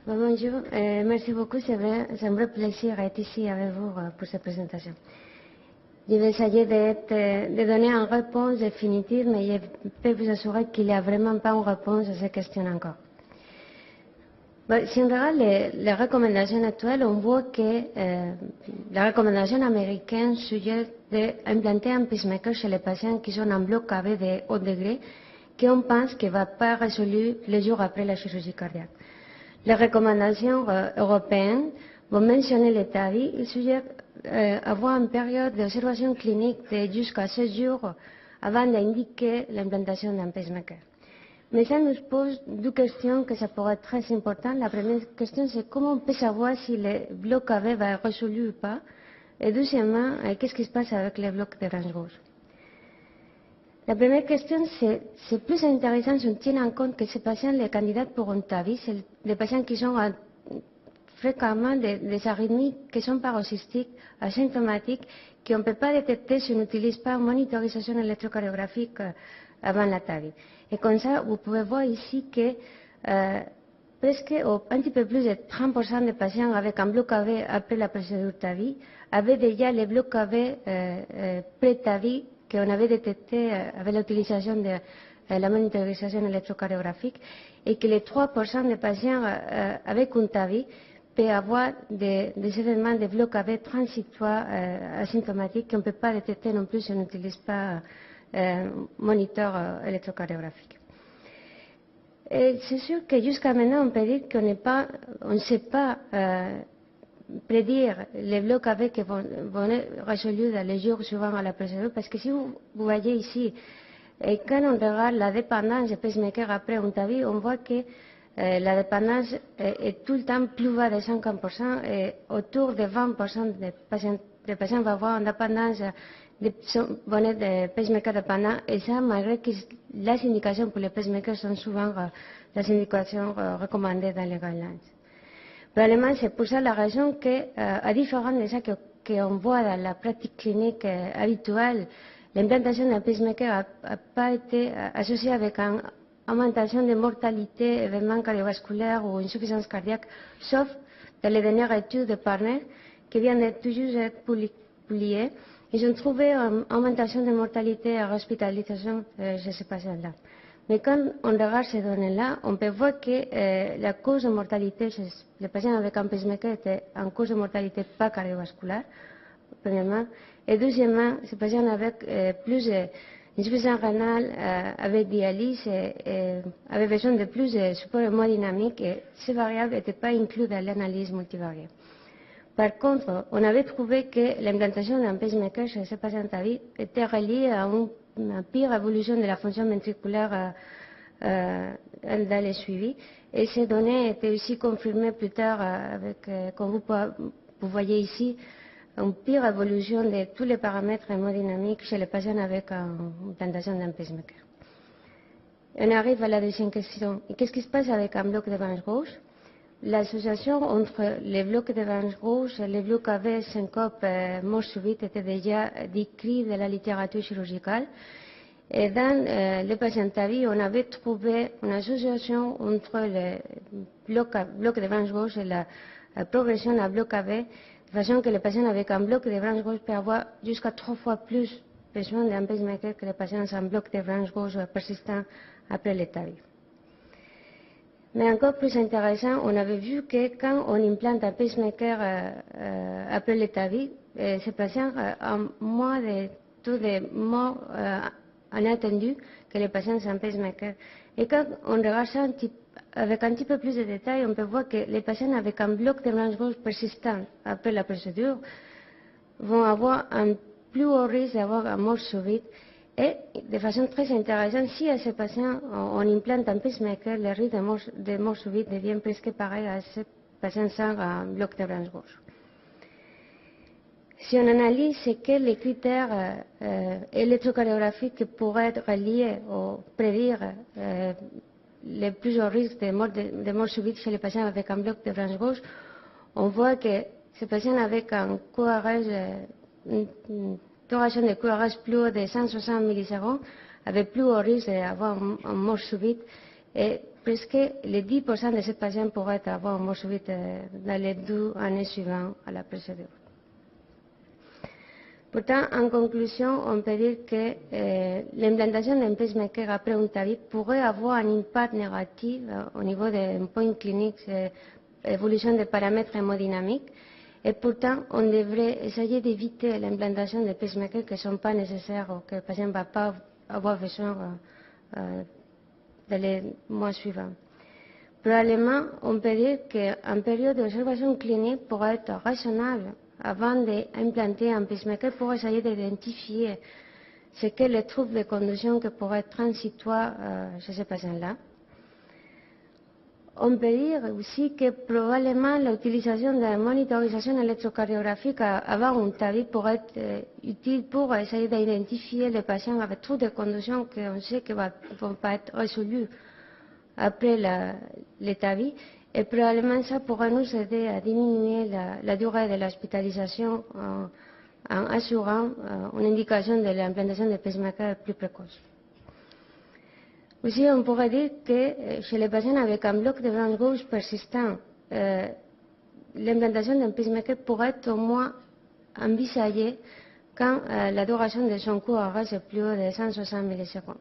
Bonjour, merci beaucoup. C'est un vrai plaisir d'être ici avec vous pour cette présentation. Je vais essayer de donner une réponse définitive, mais je peux vous assurer qu'il n'y a vraiment pas une réponse à cette question encore. Bon, si on regarde les recommandations actuelles, on voit que la recommandation américaine suggère d'implanter un pacemaker chez les patients qui sont en bloc AV de haut degré, qu'on pense qu'il ne va pas résoudre les jours après la chirurgie cardiaque. Les recommandations européennes vont mentionner les tarifs. Ils suggèrent avoir une période d'observation clinique de jusqu'à 16 jours avant d'indiquer l'implantation d'un pacemaker. Mais ça nous pose deux questions que ça pourrait être très important. La première question, c'est comment on peut savoir si le bloc AV va être résolu ou pas. Et deuxièmement, qu'est-ce qui se passe avec les blocs de branche gauche. La première question, c'est plus intéressant si on tient en compte que ces patients, les candidats pour un TAVI, c'est des patients qui ont fréquemment des arythmies qui sont paroxystiques, asymptomatiques, qu'on ne peut pas détecter si on n'utilise pas une monitorisation électrocardiographique avant la TAVI. Et comme ça, vous pouvez voir ici que presque un petit peu plus de 30% des patients avec un bloc AV après la procédure TAVI avaient déjà les blocs AV pré-TAVI qu'on avait détecté avec l'utilisation de la monitorisation électrocardiographique et que les 3% des patients avec un TAVI peuvent avoir des événements de bloc AV transitoires asymptomatiques qu'on ne peut pas détecter non plus si on n'utilise pas moniteur électrocardiographique. C'est sûr que jusqu'à maintenant, on peut dire qu'on ne sait pas prédire les blocs AV qui vont être résolus dans les jours suivants à la procédure, parce que si vous voyez ici, quand on regarde la dépendance des pacemakers après un TAVI, on voit que la dépendance est tout le temps plus bas de 50% et autour de 20% des patients vont avoir une dépendance de pacemakers dépendants, et ça malgré que les indications pour les pacemakers sont souvent les indications recommandées dans les guidelines. Probablement, c'est pour ça la raison qu'à différence de ça qu'on voit dans la pratique clinique habituelle, l'implantation d'un pacemaker n'a pas été associée avec une augmentation de mortalité, événements cardiovasculaires ou insuffisance cardiaque, sauf dans les dernières études de Parner qui viennent de tout juste être publiées. Ils ont trouvé une augmentation de mortalité et hospitalisation chez ces patients-là. Mais quand on regarde ces données-là, on peut voir que la cause de mortalité chez les patients avec un pacemaker était une cause de mortalité pas cardiovasculaire, premièrement. Et deuxièmement, ces patients avec plus d'insuffisance rénale, avec dialyse, avaient besoin de plus de support hémodynamique, et ces variables n'étaient pas incluses dans l'analyse multivariée. Par contre, on avait trouvé que l'implantation d'un pacemaker chez ces patients TAVI était reliée à une pire évolution de la fonction ventriculaire dans les suivis. Et ces données étaient aussi confirmées plus tard avec, comme vous voyez ici, une pire évolution de tous les paramètres hémodynamiques chez les patients avec une implantation d'un pacemaker. On arrive à la deuxième question. Qu'est-ce qui se passe avec un bloc de branche gauche? L'association entre les blocs de branche gauche et les blocs AV syncope mort subite était déjà décrite dans la littérature chirurgicale. Et dans les patients TAVI, on avait trouvé une association entre le bloc de branche gauche et la progression à bloc AV, de façon que les patients avec un bloc de branche gauche peuvent avoir jusqu'à 3 fois plus besoin d'un pacemaker que les patients sans bloc de branche gauche persistant après le TAVI. Mais encore plus intéressant, on avait vu que quand on implante un pacemaker après le TAVI, ces patients ont moins de taux de mort inattendu que les patients sans pacemaker. Et quand on regarde ça avec un petit peu plus de détails, on peut voir que les patients avec un bloc de branche gauche persistant après la procédure vont avoir un plus haut risque d'avoir une mort subite. Et de façon très intéressante, si à ces patients on implante un pacemaker, le risque de mort subite devient presque pareil à ces patients sans un bloc de branche gauche. Si on analyse les critères électrocardiographiques qui pourraient être reliés ou prédire les plus hauts risques de mort subite chez les patients avec un bloc de branche gauche, on voit que ces patients avec un QRS, duration de QRS plus haut de 160 millisecondes avaient plus haut risque d'avoir une mort subite. Et presque les 10% de ces patients pourraient avoir une mort subite dans les 2 années suivantes à la procédure. Pourtant, en conclusion, on peut dire que l'implantation d'un pacemaker après un TAVI pourrait avoir un impact négatif au niveau d'un point clinique, évolution des paramètres hémodynamiques, et pourtant, on devrait essayer d'éviter l'implantation de pacemakers qui ne sont pas nécessaires ou que le patient ne va pas avoir besoin dans les mois suivants. Probablement, on peut dire qu'une période d'observation clinique pourrait être raisonnable avant d'implanter un pacemaker pour essayer d'identifier ce qu'est le trouble de conduction qui pourrait être transitoire chez ces patients-là. On peut dire aussi que probablement l'utilisation de la monitorisation électrocardiographique avant un TAVI pourrait être utile pour essayer d'identifier les patients avec troubles de conduction qu'on sait qu'ils ne vont pas être résolus après le TAVI. Et probablement ça pourra nous aider à diminuer la durée de l'hospitalisation en assurant une indication de l'implantation de pacemakers plus précoce. Aussi, on pourrait dire que chez les patients avec un bloc de branche gauche persistant, l'implantation d'un pacemaker pourrait être au moins envisagée quand la duration de son cours reste plus haut de 160 millisecondes.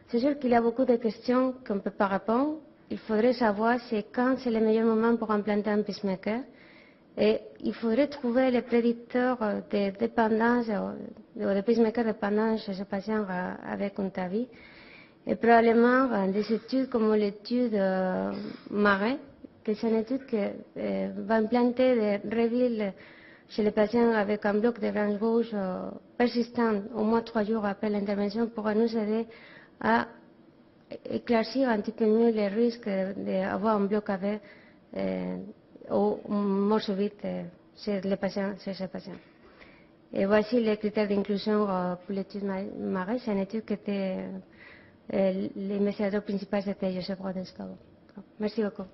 C'est sûr qu'il y a beaucoup de questions qu'on ne peut pas répondre. Il faudrait savoir quand c'est le meilleur moment pour implanter un pacemaker. Et il faudrait trouver les prédicteurs de dépendance ou de pacemaker dépendants chez ces patients avec un TAVI. Et probablement des études comme l'étude Marais, qui c'est une étude qui va implanter des Revil chez les patients avec un bloc de branche gauche persistant au moins 3 jours après l'intervention pour nous aider à éclaircir un petit peu mieux les risques d'avoir un bloc avec ou mort subite chez ces patients. Et voici les critères d'inclusion pour l'étude Marais. C'est une étude qui était l'investigateur principal, c'était Joseph Rodenskauer. Merci beaucoup.